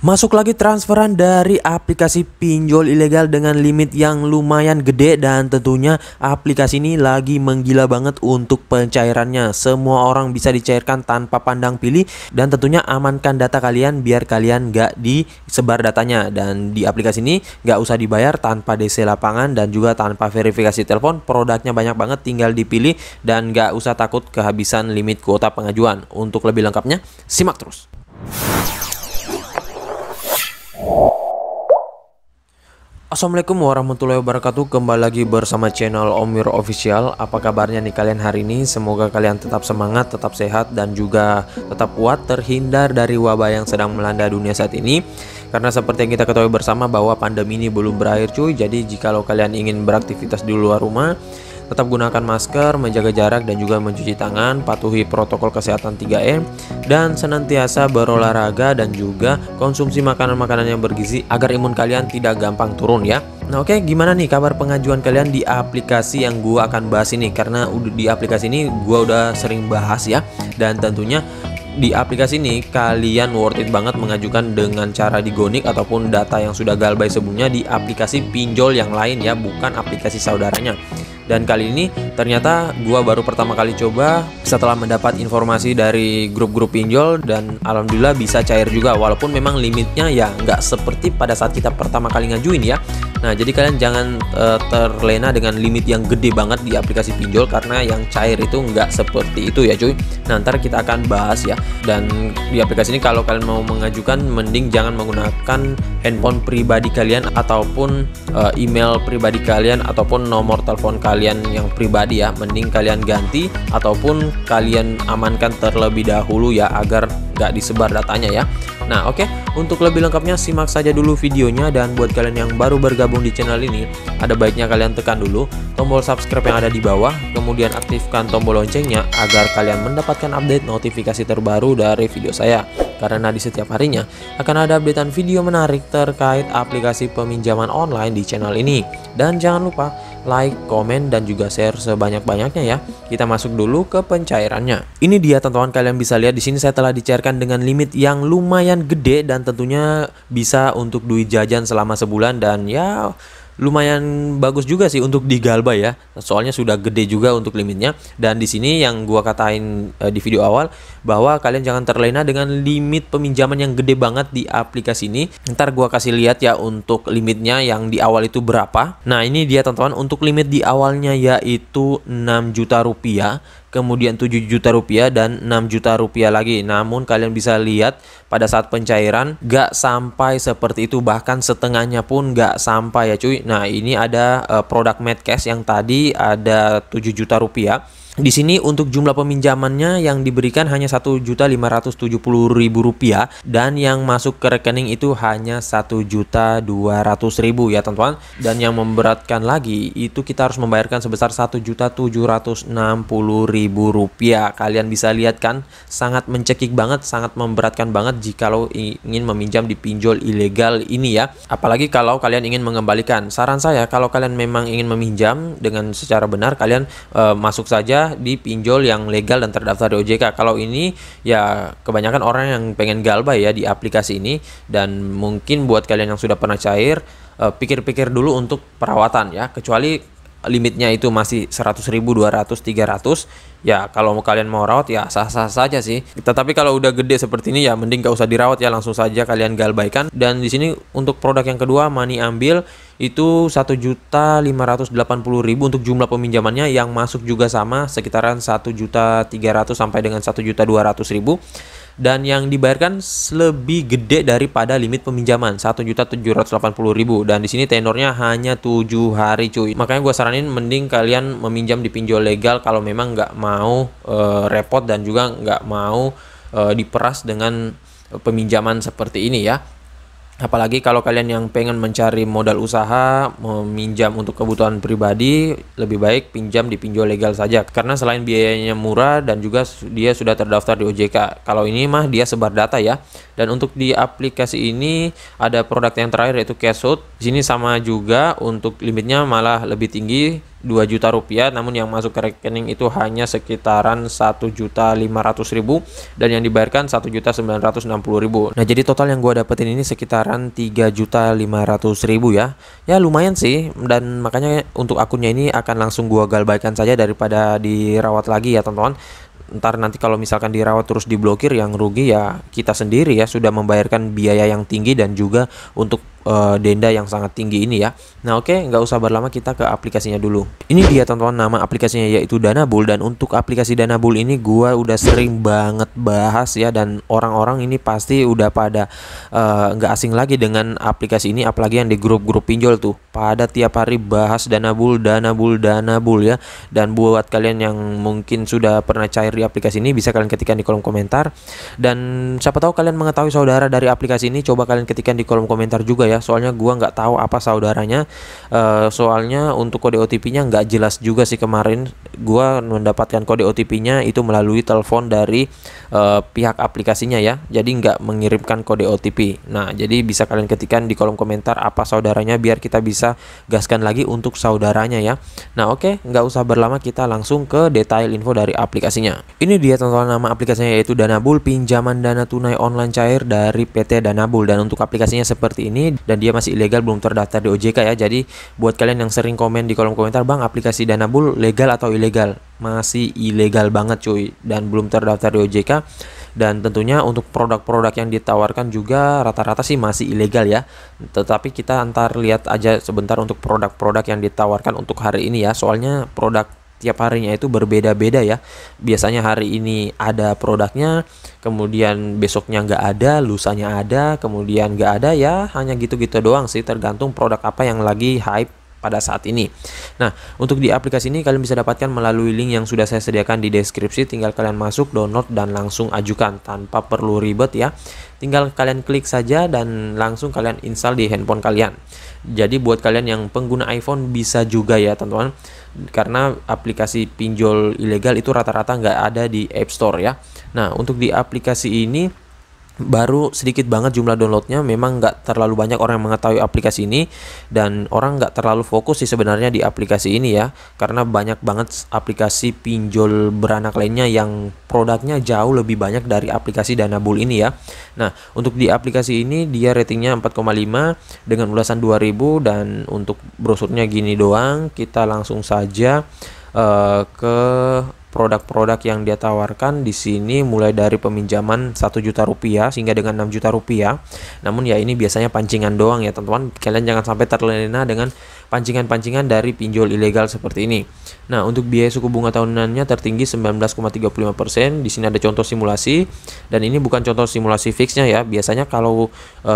Masuk lagi transferan dari aplikasi pinjol ilegal dengan limit yang lumayan gede, dan tentunya aplikasi ini lagi menggila banget untuk pencairannya. Semua orang bisa dicairkan tanpa pandang pilih, dan tentunya amankan data kalian biar kalian gak disebar datanya. Dan di aplikasi ini gak usah dibayar, tanpa DC lapangan dan juga tanpa verifikasi telepon. Produknya banyak banget, tinggal dipilih dan gak usah takut kehabisan limit kuota pengajuan. Untuk lebih lengkapnya simak terus. Assalamualaikum warahmatullahi wabarakatuh. Kembali lagi bersama channel Om Wiro Official. Apa kabarnya nih kalian hari ini? Semoga kalian tetap semangat, tetap sehat, dan juga tetap kuat terhindar dari wabah yang sedang melanda dunia saat ini. Karena seperti yang kita ketahui bersama bahwa pandemi ini belum berakhir cuy. Jadi jikalau kalian ingin beraktivitas di luar rumah, tetap gunakan masker, menjaga jarak, dan juga mencuci tangan, patuhi protokol kesehatan 3M, dan senantiasa berolahraga dan juga konsumsi makanan-makanan yang bergizi agar imun kalian tidak gampang turun ya. Nah oke, gimana nih kabar pengajuan kalian di aplikasi yang gua akan bahas ini? Karena di aplikasi ini gua udah sering bahas ya, dan tentunya di aplikasi ini kalian worth it banget mengajukan dengan cara digonik ataupun data yang sudah galbay sebelumnya di aplikasi pinjol yang lain ya, bukan aplikasi saudaranya. Dan kali ini ternyata gua baru pertama kali coba setelah mendapat informasi dari grup-grup pinjol, dan alhamdulillah bisa cair juga, walaupun memang limitnya ya nggak seperti pada saat kita pertama kali ngajuin ya. Nah jadi kalian jangan terlena dengan limit yang gede banget di aplikasi pinjol, karena yang cair itu nggak seperti itu ya cuy. Nah ntar kita akan bahas ya. Dan di aplikasi ini kalau kalian mau mengajukan, mending jangan menggunakan handphone pribadi kalian ataupun email pribadi kalian ataupun nomor telepon kalian yang pribadi ya. Mending kalian ganti ataupun kalian amankan terlebih dahulu ya, agar nggak disebar datanya ya. Nah oke, untuk lebih lengkapnya simak saja dulu videonya. Dan buat kalian yang baru bergabung di channel ini, ada baiknya kalian tekan dulu tombol subscribe yang ada di bawah, kemudian aktifkan tombol loncengnya agar kalian mendapatkan update notifikasi terbaru dari video saya. Karena di setiap harinya akan ada updatean video menarik terkait aplikasi peminjaman online di channel ini. Dan jangan lupa like, komen, dan juga share sebanyak-banyaknya ya. Kita masuk dulu ke pencairannya. Ini dia teman-teman, kalian bisa lihat di sini saya telah dicairkan dengan limit yang lumayan gede, dan tentunya bisa untuk duit jajan selama sebulan, dan ya lumayan bagus juga sih untuk digalbay ya. Soalnya sudah gede juga untuk limitnya. Dan di sini yang gua katain di video awal bahwa kalian jangan terlena dengan limit peminjaman yang gede banget di aplikasi ini. Ntar gua kasih lihat ya untuk limitnya yang di awal itu berapa. Nah ini dia teman-teman, untuk limit di awalnya yaitu 6 juta rupiah, kemudian 7 juta rupiah, dan 6 juta rupiah lagi. Namun kalian bisa lihat pada saat pencairan gak sampai seperti itu, bahkan setengahnya pun gak sampai ya cuy. Nah ini ada produk Medcash yang tadi ada 7 juta rupiah. Di sini untuk jumlah peminjamannya yang diberikan hanya 1.570.000 rupiah, dan yang masuk ke rekening itu hanya 1.200.000 ya teman-teman. Dan yang memberatkan lagi itu kita harus membayarkan sebesar 1.760.000 rupiah. Kalian bisa lihat kan, sangat mencekik banget, sangat memberatkan banget jikalau ingin meminjam di pinjol ilegal ini ya. Apalagi kalau kalian ingin mengembalikan. Saran saya, kalau kalian memang ingin meminjam dengan secara benar, kalian masuk saja di pinjol yang legal dan terdaftar di OJK. Kalau ini ya kebanyakan orang yang pengen galbay ya di aplikasi ini. Dan mungkin buat kalian yang sudah pernah cair, pikir-pikir dulu untuk perawatan ya. Kecuali limitnya itu masih 100.000, 200, 300 ya, kalau kalian mau rawat ya sah-sah saja sih. Tetapi kalau udah gede seperti ini ya mending gak usah dirawat ya, langsung saja kalian galbaykan. Dan di sini untuk produk yang kedua, Money Ambil, itu 1.580.000 untuk jumlah peminjamannya, yang masuk juga sama sekitaran 1.300.000 sampai dengan 1.200.000. Dan yang dibayarkan lebih gede daripada limit peminjaman, 1.780.000. Dan di sini tenornya hanya 7 hari cuy. Makanya gue saranin mending kalian meminjam di pinjol legal kalau memang nggak mau repot dan juga nggak mau diperas dengan peminjaman seperti ini ya. Apalagi kalau kalian yang pengen mencari modal usaha, meminjam untuk kebutuhan pribadi, lebih baik pinjam di pinjol legal saja. Karena selain biayanya murah dan juga dia sudah terdaftar di OJK. Kalau ini mah dia sebar data ya. Dan untuk di aplikasi ini ada produk yang terakhir yaitu Cashhood. Di sini sama juga untuk limitnya malah lebih tinggi, 2 juta rupiah, namun yang masuk ke rekening itu hanya sekitaran 1.500.000 dan yang dibayarkan 1.960.000. Nah, jadi total yang gue dapetin ini sekitaran 3.500.000 ya. Ya lumayan sih, dan makanya untuk akunnya ini akan langsung gue galbaikan saja daripada dirawat lagi ya teman-teman. Ntar nanti kalau misalkan dirawat terus diblokir, yang rugi ya kita sendiri ya, sudah membayarkan biaya yang tinggi dan juga untuk denda yang sangat tinggi ini ya. Nah oke, nggak usah berlama, kita ke aplikasinya dulu. Ini dia teman-teman, nama aplikasinya yaitu Danabul, dan untuk aplikasi Danabul ini gua udah sering banget bahas ya, dan orang-orang ini pasti udah pada nggak asing lagi dengan aplikasi ini, apalagi yang di grup-grup pinjol tuh pada tiap hari bahas Danabul, Danabul, Danabul ya. Dan buat kalian yang mungkin sudah pernah cair di aplikasi ini, bisa kalian ketikkan di kolom komentar. Dan siapa tahu kalian mengetahui saudara dari aplikasi ini, coba kalian ketikkan di kolom komentar juga ya. Soalnya gua nggak tahu apa saudaranya. Soalnya untuk kode OTP-nya nggak jelas juga sih. Kemarin gua mendapatkan kode OTP-nya itu melalui telepon dari pihak aplikasinya ya. Jadi nggak mengirimkan kode OTP. Nah, jadi bisa kalian ketikkan di kolom komentar apa saudaranya, biar kita bisa gaskan lagi untuk saudaranya ya. Nah, oke, nggak usah berlama, kita langsung ke detail info dari aplikasinya. Ini dia teman-teman, nama aplikasinya yaitu Danabul, pinjaman dana tunai online cair dari PT Danabul. Dan untuk aplikasinya seperti ini, dan dia masih ilegal, belum terdaftar di OJK ya. Jadi buat kalian yang sering komen di kolom komentar, bang aplikasi Danabul legal atau ilegal? Masih ilegal banget cuy, dan belum terdaftar di OJK. Dan tentunya untuk produk-produk yang ditawarkan juga rata-rata sih masih ilegal ya. Tetapi kita antar lihat aja sebentar untuk produk-produk yang ditawarkan untuk hari ini ya. Soalnya produk tiap harinya itu berbeda-beda ya. Biasanya hari ini ada produknya, kemudian besoknya nggak ada, lusanya ada, kemudian nggak ada ya. Hanya gitu-gitu doang sih, tergantung produk apa yang lagi hype pada saat ini. Nah, untuk di aplikasi ini kalian bisa dapatkan melalui link yang sudah saya sediakan di deskripsi. Tinggal kalian masuk, download, dan langsung ajukan tanpa perlu ribet ya. Tinggal kalian klik saja dan langsung kalian install di handphone kalian. Jadi buat kalian yang pengguna iPhone bisa juga ya teman-teman, karena aplikasi pinjol ilegal itu rata-rata nggak ada di App Store ya. Nah, untuk di aplikasi ini baru sedikit banget jumlah downloadnya. Memang nggak terlalu banyak orang yang mengetahui aplikasi ini, dan orang nggak terlalu fokus sih sebenarnya di aplikasi ini ya, karena banyak banget aplikasi pinjol beranak lainnya yang produknya jauh lebih banyak dari aplikasi Danabul ini ya. Nah, untuk di aplikasi ini dia ratingnya 4,5 dengan ulasan 2000, dan untuk brosurnya gini doang. Kita langsung saja ke produk-produk yang dia tawarkan di sini, mulai dari peminjaman 1 juta rupiah hingga dengan 6 juta rupiah. Namun ya ini biasanya pancingan doang ya teman-teman. Kalian jangan sampai terlena dengan pancingan-pancingan dari pinjol ilegal seperti ini. Nah, untuk biaya suku bunga tahunannya tertinggi 19,35%. Di sini ada contoh simulasi, dan ini bukan contoh simulasi fixnya ya. Biasanya kalau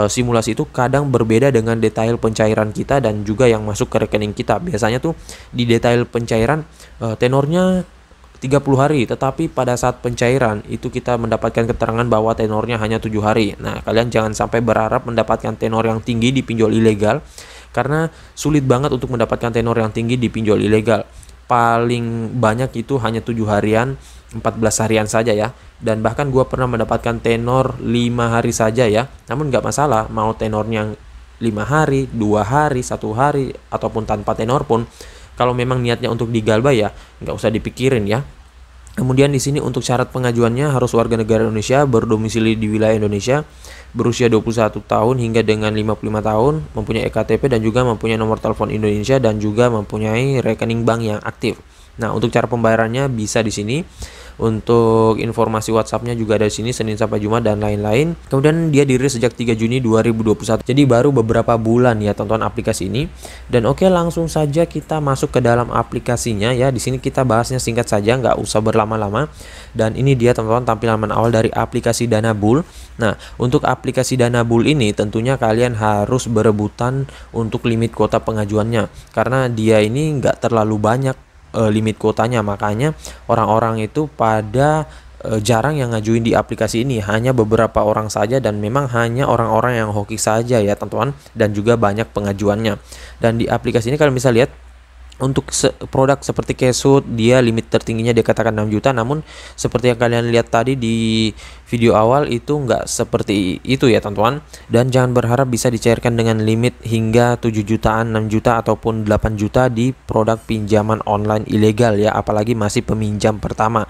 simulasi itu kadang berbeda dengan detail pencairan kita dan juga yang masuk ke rekening kita. Biasanya tuh di detail pencairan tenornya 30 hari, tetapi pada saat pencairan itu kita mendapatkan keterangan bahwa tenornya hanya 7 hari. Nah, kalian jangan sampai berharap mendapatkan tenor yang tinggi di pinjol ilegal, karena sulit banget untuk mendapatkan tenor yang tinggi di pinjol ilegal. Paling banyak itu hanya 7 harian, 14 harian saja ya. Dan bahkan gua pernah mendapatkan tenor 5 hari saja ya. Namun nggak masalah, mau tenornya 5 hari, 2 hari, 1 hari, ataupun tanpa tenor pun, kalau memang niatnya untuk digalbah ya nggak usah dipikirin ya. Kemudian di sini untuk syarat pengajuannya harus warga negara Indonesia, berdomisili di wilayah Indonesia, berusia 21 tahun hingga dengan 55 tahun, mempunyai EKTP dan juga mempunyai nomor telepon Indonesia, dan juga mempunyai rekening bank yang aktif. Nah, untuk cara pembayarannya bisa di sini. Untuk informasi WhatsApp-nya juga ada di sini, Senin sampai Jumat dan lain-lain. Kemudian dia dirilis sejak 3 Juni 2021. Jadi baru beberapa bulan ya tonton aplikasi ini. Dan oke, langsung saja kita masuk ke dalam aplikasinya ya. Di sini kita bahasnya singkat saja, nggak usah berlama-lama. Dan ini dia teman-teman tampilan awal dari aplikasi Danabul. Nah, untuk aplikasi Danabul ini tentunya kalian harus berebutan untuk limit kuota pengajuannya, karena dia ini nggak terlalu banyak limit kuotanya. Makanya orang-orang itu pada jarang yang ngajuin di aplikasi ini, hanya beberapa orang saja, dan memang hanya orang-orang yang hoki saja ya teman-teman, dan juga banyak pengajuannya. Dan di aplikasi ini kalian bisa lihat Untuk produk seperti Kesut, dia limit tertingginya dikatakan 6 juta, namun seperti yang kalian lihat tadi di video awal itu nggak seperti itu ya teman-teman. Dan jangan berharap bisa dicairkan dengan limit hingga 7 jutaan, 6 juta ataupun 8 juta di produk pinjaman online ilegal ya, apalagi masih peminjam pertama.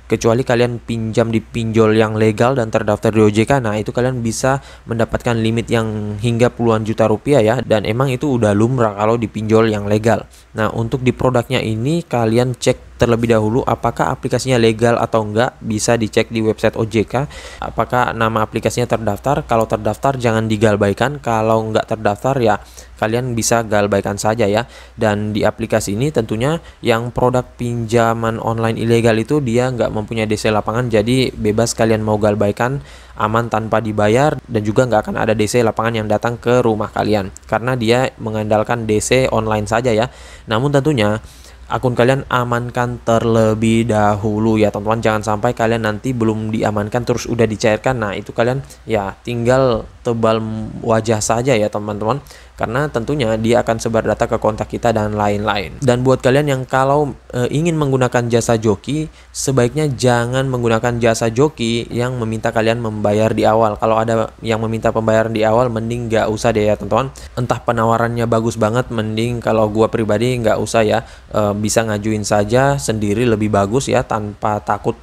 Kecuali kalian pinjam di pinjol yang legal dan terdaftar di OJK, nah itu kalian bisa mendapatkan limit yang hingga puluhan juta rupiah ya, dan emang itu udah lumrah kalau di pinjol yang legal. Nah, untuk di produknya ini kalian cek terlebih dahulu apakah aplikasinya legal atau enggak, bisa dicek di website OJK apakah nama aplikasinya terdaftar. Kalau terdaftar jangan digalbaikan, kalau enggak terdaftar ya kalian bisa galbaikan saja ya. Dan di aplikasi ini tentunya yang produk pinjaman online ilegal itu dia nggak mempunyai DC lapangan, jadi bebas kalian mau galbaikan, aman tanpa dibayar, dan juga nggak akan ada DC lapangan yang datang ke rumah kalian karena dia mengandalkan DC online saja ya. Namun tentunya akun kalian amankan terlebih dahulu ya teman-teman, jangan sampai kalian nanti belum diamankan terus udah dicairkan. Nah itu kalian ya tinggal tebal wajah saja ya teman-teman, karena tentunya dia akan sebar data ke kontak kita dan lain-lain. Dan buat kalian yang kalau ingin menggunakan jasa joki, sebaiknya jangan menggunakan jasa joki yang meminta kalian membayar di awal. Kalau ada yang meminta pembayaran di awal, mending nggak usah deh ya teman-teman. Entah penawarannya bagus banget, mending kalau gua pribadi nggak usah ya. Bisa ngajuin saja sendiri lebih bagus ya, tanpa takut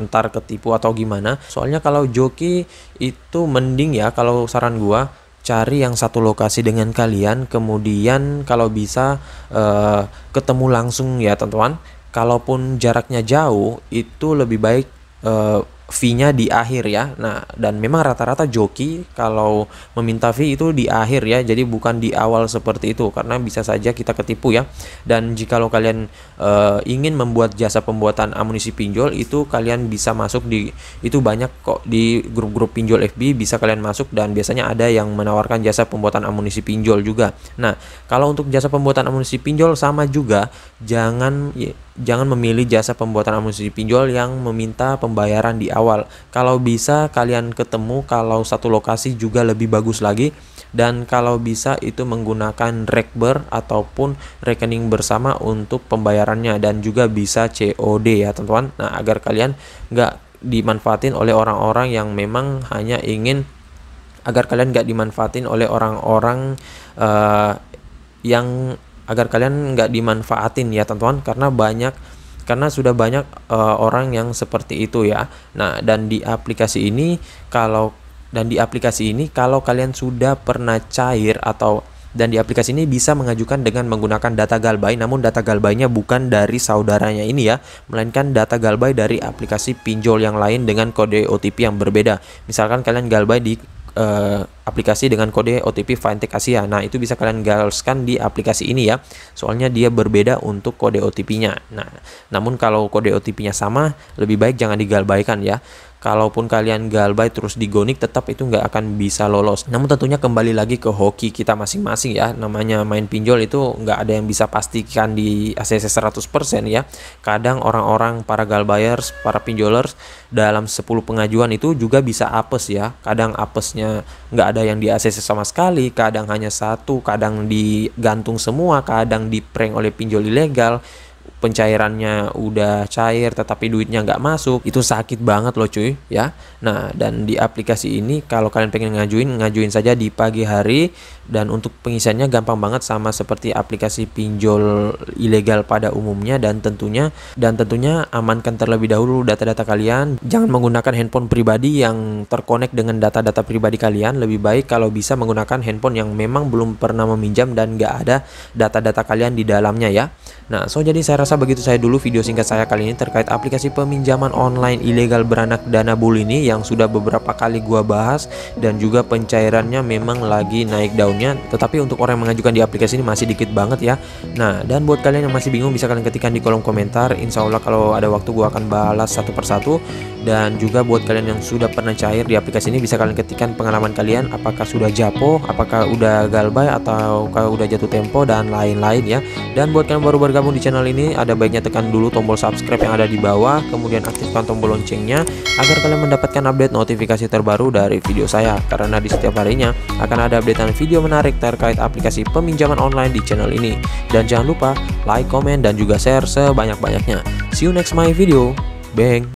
ntar ketipu atau gimana. Soalnya kalau joki itu mending ya, kalau saran gua cari yang satu lokasi dengan kalian, kemudian kalau bisa ketemu langsung ya teman-teman. Kalaupun jaraknya jauh itu lebih baik fee-nya di akhir ya. Nah, dan memang rata-rata joki kalau meminta fee itu di akhir ya, jadi bukan di awal seperti itu, karena bisa saja kita ketipu ya. Dan jikalau kalian ingin membuat jasa pembuatan amunisi pinjol, itu kalian bisa masuk di, itu banyak kok di grup-grup pinjol FB, bisa kalian masuk, dan biasanya ada yang menawarkan jasa pembuatan amunisi pinjol juga. Nah, kalau untuk jasa pembuatan amunisi pinjol sama juga, jangan memilih jasa pembuatan amunisi pinjol yang meminta pembayaran di awal. Kalau bisa kalian ketemu, kalau satu lokasi juga lebih bagus lagi. Dan kalau bisa itu menggunakan Rekber ataupun rekening bersama untuk pembayarannya, dan juga bisa COD ya teman-teman. Nah, agar kalian nggak dimanfaatin oleh orang-orang yang memang hanya ingin, agar kalian nggak dimanfaatin oleh orang-orang agar kalian nggak dimanfaatin ya teman-teman, karena sudah banyak orang yang seperti itu ya. Nah, dan di aplikasi ini kalau kalian sudah pernah cair dan di aplikasi ini bisa mengajukan dengan menggunakan data galbay, namun data galbaynya bukan dari saudaranya ini ya, melainkan data galbay dari aplikasi pinjol yang lain dengan kode OTP yang berbeda. Misalkan kalian galbay di aplikasi dengan kode OTP Fintech Asia. Nah, itu bisa kalian galuskan di aplikasi ini ya. Soalnya dia berbeda untuk kode OTP-nya. Nah, namun kalau kode OTP-nya sama, lebih baik jangan digalbaikan ya. Kalaupun kalian galbay terus digonik, tetap itu nggak akan bisa lolos. Namun tentunya kembali lagi ke hoki kita masing-masing ya. Namanya main pinjol itu nggak ada yang bisa pastikan di ACC 100% ya. Kadang orang-orang, para galbayers, para pinjolers dalam 10 pengajuan itu juga bisa apes ya. Kadang apesnya nggak ada yang di ACC sama sekali, kadang hanya satu, kadang digantung semua, kadang di prank oleh pinjol ilegal. Pencairannya udah cair tetapi duitnya nggak masuk, itu sakit banget loh cuy ya. Nah, dan di aplikasi ini kalau kalian pengen ngajuin saja di pagi hari, dan untuk pengisiannya gampang banget sama seperti aplikasi pinjol ilegal pada umumnya. Dan tentunya amankan terlebih dahulu data-data kalian, jangan menggunakan handphone pribadi yang terkonek dengan data-data pribadi kalian. Lebih baik kalau bisa menggunakan handphone yang memang belum pernah meminjam dan nggak ada data-data kalian di dalamnya ya. Nah, jadi saya rasa begitu saya dulu video singkat saya kali ini terkait aplikasi peminjaman online ilegal beranak dana bull ini, yang sudah beberapa kali gua bahas, dan juga pencairannya memang lagi naik daunnya. Tetapi untuk orang yang mengajukan di aplikasi ini masih dikit banget ya. Nah, dan buat kalian yang masih bingung, bisa kalian ketikkan di kolom komentar. Insya Allah kalau ada waktu gua akan balas satu persatu. Dan juga buat kalian yang sudah pernah cair di aplikasi ini, bisa kalian ketikkan pengalaman kalian, apakah sudah japo, apakah udah galbay, atau udah jatuh tempo, dan lain-lain ya. Dan buat kalian baru bergabung di channel ini, ada baiknya tekan dulu tombol subscribe yang ada di bawah, kemudian aktifkan tombol loncengnya agar kalian mendapatkan update notifikasi terbaru dari video saya, karena di setiap harinya akan ada updatean video menarik terkait aplikasi peminjaman online di channel ini. Dan jangan lupa like, komen, dan juga share sebanyak-banyaknya. See you next my video. Bang.